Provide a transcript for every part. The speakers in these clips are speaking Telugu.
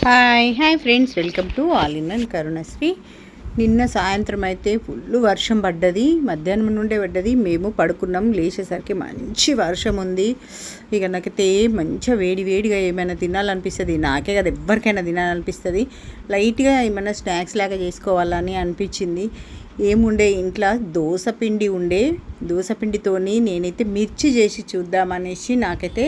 Hi friends, welcome to all in one Karunasri. నిన్న సాయంత్రం అయితే ఫుల్ వర్షం పడ్డది, మధ్యాహ్నం నుండే పడ్డది. మేము పడుకున్నాం, లేచేసరికి మంచి వర్షం ఉంది. ఇక నాకైతే మంచిగా వేడిగా ఏమైనా తినాలనిపిస్తుంది. నాకే కదా, ఎవరికైనా తినాలనిపిస్తుంది. లైట్గా ఏమైనా స్నాక్స్ లాగా చేసుకోవాలని అనిపించింది. ఏముండే ఇంట్లో దోసపిండి ఉండే, దోసపిండితోని నేనైతే మిర్చి చేసి చూద్దామనేసి నాకైతే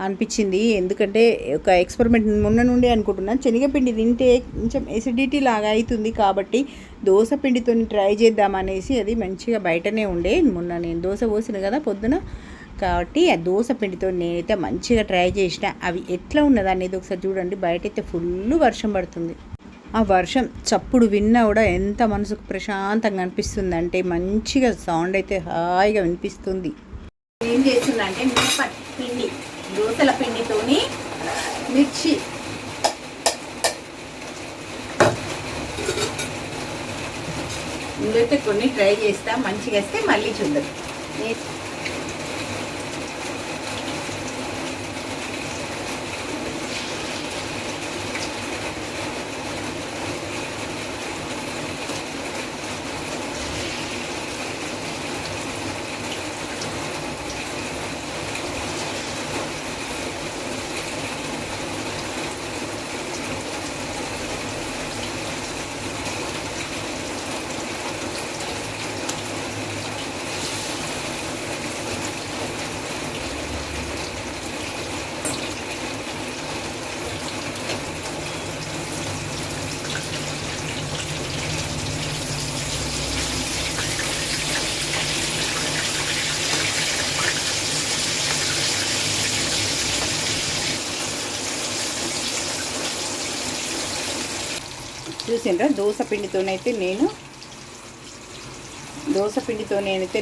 అనిపించింది. ఎందుకంటే ఒక ఎక్స్పెరిమెంట్ మొన్న నుండి అనుకుంటున్నాను, శనగపిండి తింటే కొంచెం ఎసిడిటీ లాగా అవుతుంది కాబట్టి దోసపిండితో ట్రై చేద్దామనేసి. అది మంచిగా బయటనే ఉండే, మొన్న నేను దోశ పోసిన కదా పొద్దున, కాబట్టి ఆ దోసపిండితో నేనైతే మంచిగా ట్రై చేసిన. అవి ఎట్లా ఉన్నది అనేది ఒకసారి చూడండి. బయట అయితే ఫుల్ వర్షం పడుతుంది. ఆ వర్షం చప్పుడు విన్నా కూడా ఎంత మనసుకు ప్రశాంతంగా అనిపిస్తుంది అంటే, మంచిగా సౌండ్ అయితే హాయిగా వినిపిస్తుంది. ఏం చేస్తుందంటే పిండి, దోసల పిండితోని మిర్చి ఇందులో కొన్ని ట్రై చేస్తా, మంచిగా వస్తే మళ్ళీ చూద్దాం. చూసిండ్రా, దోసపిండితోనైతే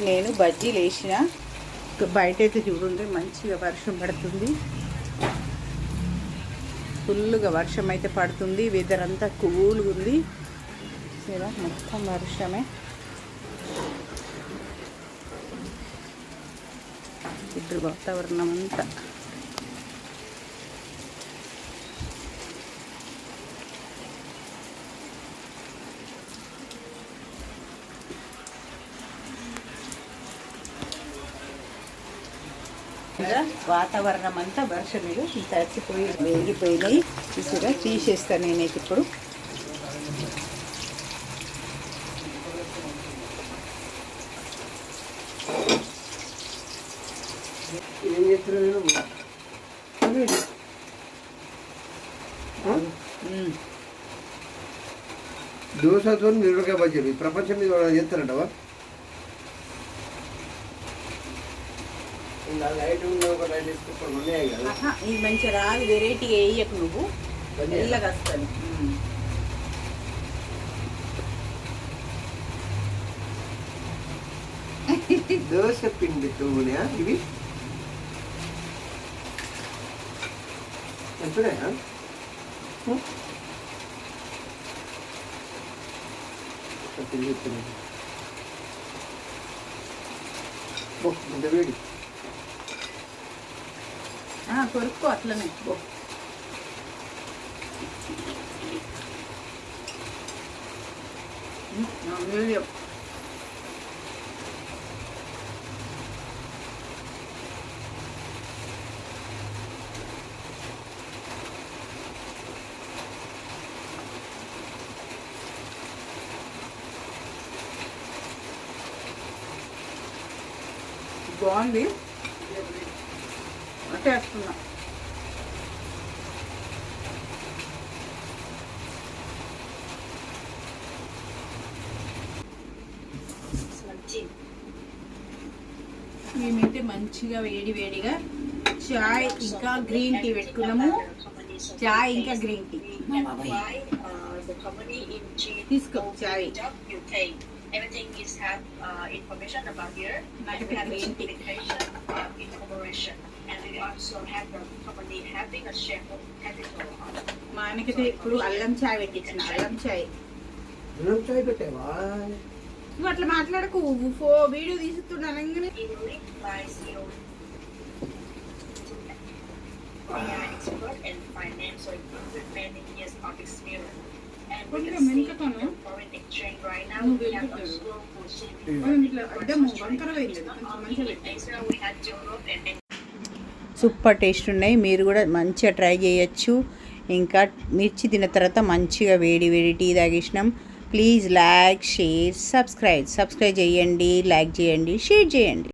నేను బజ్జీలు వేసిన. బయట అయితే చూడండి మంచిగా వర్షం పడుతుంది, ఫుల్గా వర్షం అయితే పడుతుంది. వెదర్ అంతా కూల్గా ఉంది, మొత్తం వర్షమే. ఇప్పుడు వాతావరణం అంతా వాతావరణం అంతా వర్షమేలు తడిచిపోయి వేగిపోయినాయి. చూసిరా, తీసేస్తాను నేనైతే ఇప్పుడు. దోశతో మిరపకాయ బజ్జీలు ప్రపంచం మీద చేస్తారంటవా? ఇది మంచిగా రాదు, వెరైటీగా వేయకు నువ్వు, ఎల్లగా వస్తాను. దోశ పిండితోనే ఇవి ఎంతున్నాయా? ఇంత వేడి కొరుక్కో అట్లనే. మీడియం బాగుంది, వేస్తున్నా. మేమైతే మంచిగా వేడిగా చాయ్ ఇంకా గ్రీన్ టీ పెట్టుకున్నాము. చాయ్ ఇంకా గ్రీన్ టీ తీసుకో. చాయ్ everything is have information about here. We have certification information, and we also have the company having a share of capital. మా ఆయనకైతే ఇప్పుడు అల్లం చాయ్ పెట్టించిన. అల్లం చాయ్ పెట్టావా? నువ్వు అట్లా మాట్లాడకు, వీడియో తీసుకున్నాను. expert in finance, so many years కొంచెం వెనుకతోను నువ్వు వెళ్తున్నాడు ఇట్లా అడ్డము వంకర వేయలేదు కొంచెం మంచిగా పెట్టాను. సూపర్ టేస్ట్ ఉన్నాయి, మీరు కూడా మంచిగా ట్రై చేయొచ్చు. ఇంకా మిర్చి తిన్న తర్వాత మంచిగా వేడి వేడి టీ తాగేసినాం. ప్లీజ్ లైక్, షేర్, సబ్స్క్రైబ్ చేయండి, లైక్ చేయండి, షేర్ చేయండి.